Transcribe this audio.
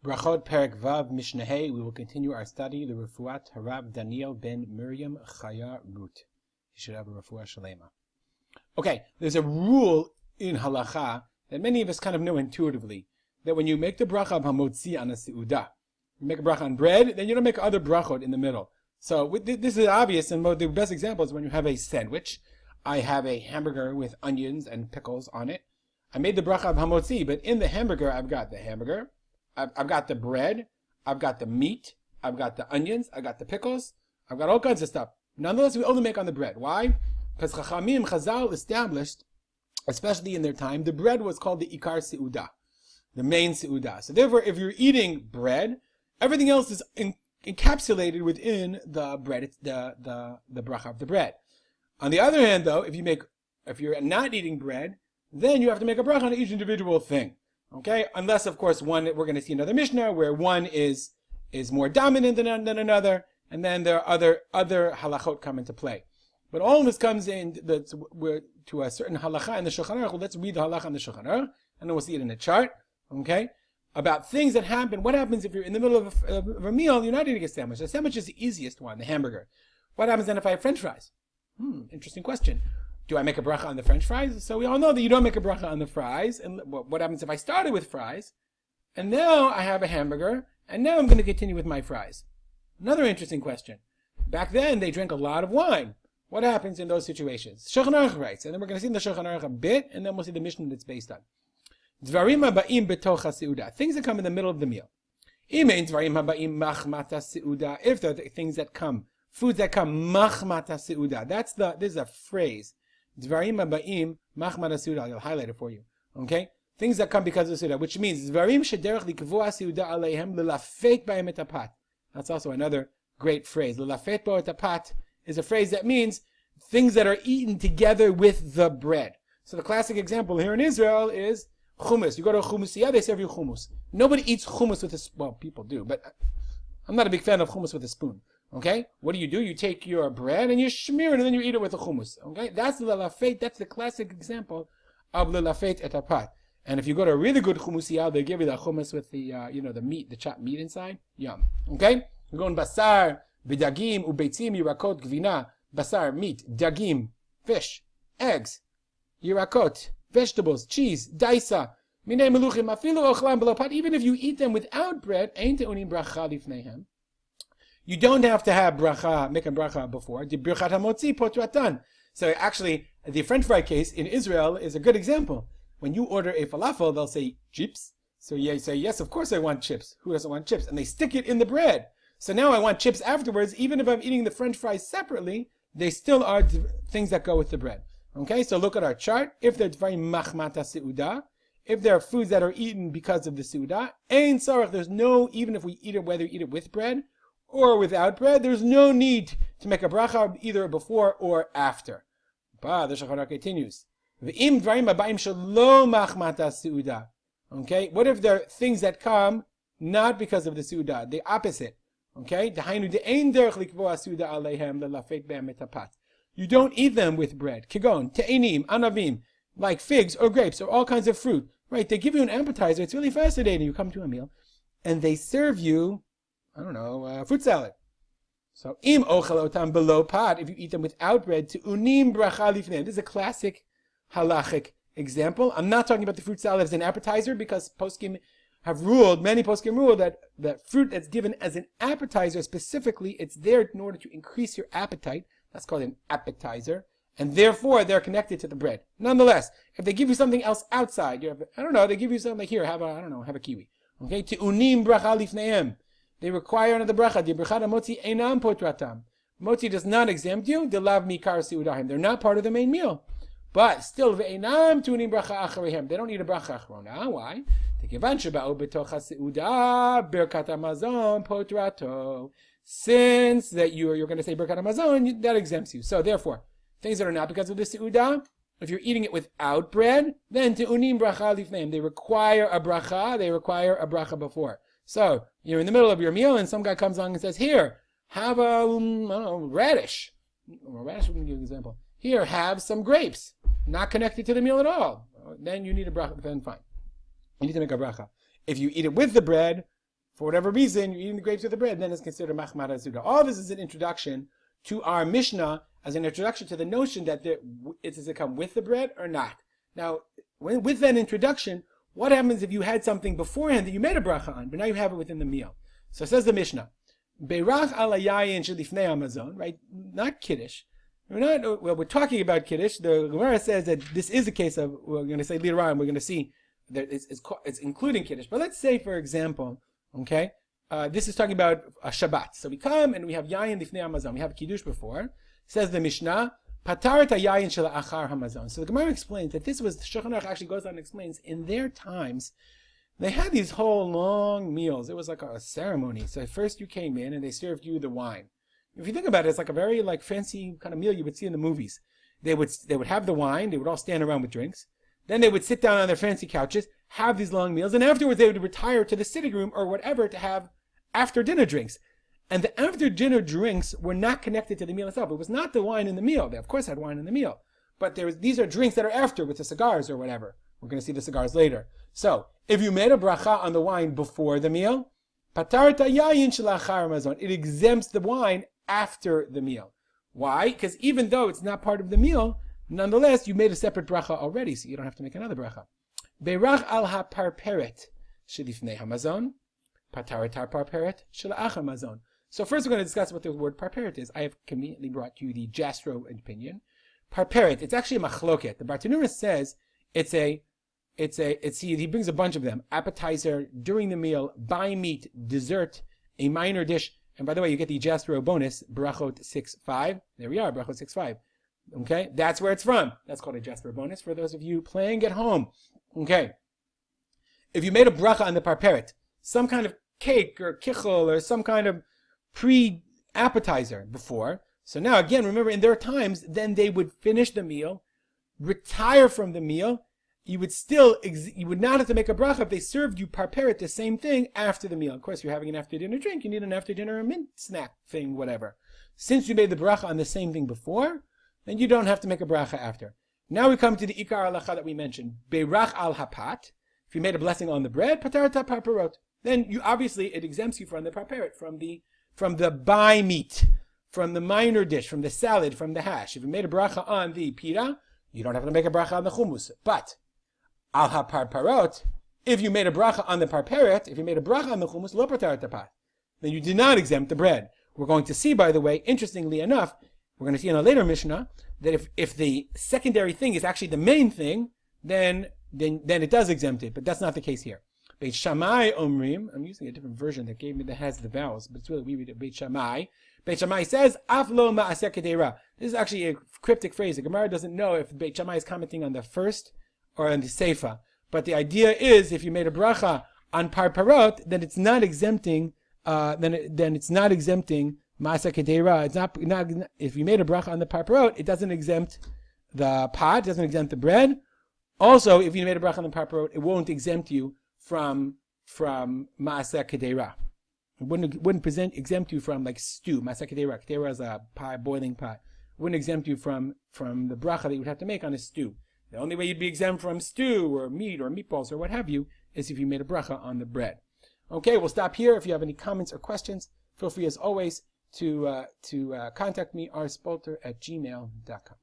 Berachot Perek Vav Mishnah. We will continue our study, the Refuat Harav Daniel ben Miriam Chaya Rut. He should have a Refuah Shalema. Okay, there's a rule in halacha that many of us kind of know intuitively, that when you make the bracha of hamotzi on a seudah, you make a bracha on bread, then you don't make other brachot in the middle. So this is obvious, and the best example is when you have a sandwich. I have a hamburger with onions and pickles on it. I made the bracha of hamotzi, but in the hamburger, I've got the hamburger, I've got the bread, I've got the meat, I've got the onions, I've got the pickles, I've got all kinds of stuff. Nonetheless, we only make on the bread. Why? Because Chazal established, especially in their time, the bread was called the Ikar Seudah, the main Seudah. So therefore, if you're eating bread, everything else is encapsulated within the bread. It's the bracha of the bread. On the other hand, though, if you're not eating bread, then you have to make a bracha on each individual thing. Okay, unless of course we're going to see another Mishnah where one is more dominant than another, and then there are other halachot come into play. But all of this comes in to a certain halacha in the Shulchan Aruch. Let's read the halacha in the Shulchan Aruch, and then we'll see it in a chart. Okay, about things that happen. What happens if you're in the middle of a meal? You're not eating a sandwich. The sandwich is the easiest one, the hamburger. What happens then if I have French fries? Interesting question. Do I make a bracha on the French fries? So we all know that you don't make a bracha on the fries. And what happens if I started with fries, and now I have a hamburger, and now I'm going to continue with my fries? Another interesting question. Back then, they drank a lot of wine. What happens in those situations? Shulchan Aruch writes, and then we're going to see in the Shulchan Aruch a bit, and then we'll see the Mishnah that's based on. Dvarim haba'im betoch ha'seudah. Things that come in the middle of the meal. Imein dvarim haba'im machmat ha'seudah. If they're the things that come, foods that come machmat ha'seudah. This is a phrase. Dvarim haba'im machmat ha'seudah. I'll highlight it for you. Okay? Things that come because of the seudah, which means dvarim shederech likvua ha'seudah aleihem lelafet b'hem et hapat. That's also another great phrase. Lelafet bo et hapat is a phrase that means things that are eaten together with the bread. So the classic example here in Israel is hummus. You go to a hummusiyah, they serve you hummus. Nobody eats hummus with a spoon. Well, people do, but I'm not a big fan of hummus with a spoon. Okay? What do? You take your bread and you smear it and then you eat it with the hummus. Okay? That's the lelafet. That's the classic example of lelafet et hapat. And if you go to a really good hummusiyah, they give you the hummus with the the meat, the chopped meat inside. Yum. Okay? You're going basar, bidagim, ubeitzim, yirakot, gvina, basar, meat, dagim, fish, eggs, yirakot, vegetables, cheese, daisa, minei meluchim, afilu ochlam below pot. Even if you eat them without bread, ain't te'unim bracha lifneihem. You don't have to have bracha, make a bracha before. The birchat hamotzi potratan. So actually, the French fry case in Israel is a good example. When you order a falafel, they'll say chips. So you say, yes, of course I want chips. Who doesn't want chips? And they stick it in the bread. So now I want chips afterwards. Even if I'm eating the French fries separately, they still are things that go with the bread. Okay, so look at our chart. If they're dvarim machmata seudah, if there are foods that are eaten because of the seudah, ein tzarech, there's no, even if we eat it, whether we eat it with bread or without bread, there's no need to make a bracha either before or after. But the Shulchan Aruch continues. V'im dvarim habayim shelo machmata seudah. Okay, what if there are things that come not because of the seudah, the opposite? Okay, you don't eat them with bread. Kigon, te'enim, anavim, like figs or grapes or all kinds of fruit. Right, they give you an appetizer. It's really fascinating. You come to a meal, and they serve you, fruit salad. So, im ochel otam below pot, if you eat them without bread, te'unim bracha lifnei. This is a classic halachic example. I'm not talking about the fruit salad as an appetizer because many poskim rule that fruit that's given as an appetizer specifically, it's there in order to increase your appetite. That's called an appetizer. And therefore, they're connected to the bread. Nonetheless, if they give you something else outside, they give you something like here, have a kiwi. Okay? Te'unim bracha lifneim. They require another bracha. The bracha motzi einam potratam. Motzi does not exempt you. They lav mikar seudahim. They're not part of the main meal. But still, ve'einam tunim bracha acharehem. They don't need a bracha achrona. Why? Since that you're going to say Birkat Hamazon, that exempts you. So therefore, things that are not because of the seudah, if you're eating it without bread, then te'unim bracha lifneim. They require a bracha before. So you're in the middle of your meal and some guy comes along and says, here, have a radish. Radish wouldn't give an example. Here, have some grapes. Not connected to the meal at all. Then you need a bracha, then fine. You need to make a bracha. If you eat it with the bread, for whatever reason, you're eating the grapes with the bread, then it's considered machmar azuda. All this is an introduction to our Mishnah, as an introduction to the notion that does it come with the bread or not. Now, with that introduction, what happens if you had something beforehand that you made a bracha on, but now you have it within the meal? So says the Mishnah, Berach al hayayin shelifnei hamazon, right? Not Kiddush. We're talking about Kiddush. The Gemara says that this is a case of, we're going to say later on, we're going to see that it's including Kiddush. But let's say, for example, okay, this is talking about a Shabbat. So we come and we have yayin lifnei hamazon. We have Kiddush before. Says the Mishnah, Patarat hayayin shel achar hamazon. So the Gemara explains that this was, Shulchan Aruch actually goes on and explains, in their times, they had these whole long meals. It was like a ceremony. So first you came in and they served you the wine. If you think about it, it's like a very fancy kind of meal you would see in the movies. They would have the wine. They would all stand around with drinks. Then they would sit down on their fancy couches, have these long meals, and afterwards they would retire to the sitting room or whatever to have after dinner drinks. And the after dinner drinks were not connected to the meal itself. It was not the wine in the meal. They of course had wine in the meal, but these are drinks that are after with the cigars or whatever. We're going to see the cigars later. So if you made a bracha on the wine before the meal, it exempts the wine after the meal. Why? Because even though it's not part of the meal, nonetheless, you made a separate bracha already, so you don't have to make another bracha. Berach al ha-parperet shelifnei hamazon, pataret ha-parperet shelach hamazon. So first we're going to discuss what the word parperet is. I have conveniently brought you the Jastrow opinion. Parperet, it's actually a machloket. The Bartanura says he brings a bunch of them. Appetizer, during the meal, by meat, dessert, a minor dish. And by the way, you get the Jastrow bonus, Berachot 6.5. There we are, Berachot 6.5. Okay, that's where it's from. That's called a Jastrow bonus for those of you playing at home. Okay. If you made a bracha on the parperet, some kind of cake or kichel or some kind of pre-appetizer before. So now, again, remember, in their times, then they would finish the meal, retire from the meal. You would not have to make a bracha if they served you parperet, the same thing, after the meal. Of course, you're having an after-dinner drink. You need an after-dinner mint snack thing, whatever. Since you made the bracha on the same thing before, then you don't have to make a bracha after. Now we come to the ikar halacha that we mentioned. Berach al hapat. If you made a blessing on the bread, patarat parperot. Then it exempts you from the parperet, from the by meat, from the minor dish, from the salad, from the hash. If you made a bracha on the pira, you don't have to make a bracha on the hummus. But al ha-parparot, if you made a bracha on the parperet, if you made a bracha on the hummus, lo patarat tapat, then you did not exempt the bread. We're going to see, by the way, interestingly enough, we're going to see in a later Mishnah, that if the secondary thing is actually the main thing, then it does exempt it, but that's not the case here. Beit Shammai Omrim, I'm using a different version that has the vowels, but it's really, we read it Beit Shammai. Beit Shammai says, Af lo ma'aseh kedera. This is actually a cryptic phrase. The Gemara doesn't know if Beit Shammai is commenting on the first or on the seifa. But the idea is, if you made a bracha on parparot, then it's not exempting, then it's not exempting ma'aseh kedera. It's not, if you made a bracha on the parparot, it doesn't exempt the pot, it doesn't exempt the bread. Also, if you made a bracha on the parparot, it won't exempt you from ma'aseh kedera. It wouldn't exempt you from like stew. Ma'aseh kedera. Kedera is a pie, boiling pot. It wouldn't exempt you from the bracha that you would have to make on a stew. The only way you'd be exempt from stew or meat or meatballs or what have you is if you made a bracha on the bread. Okay, we'll stop here. If you have any comments or questions, feel free as always to contact me, rspolter@gmail.com.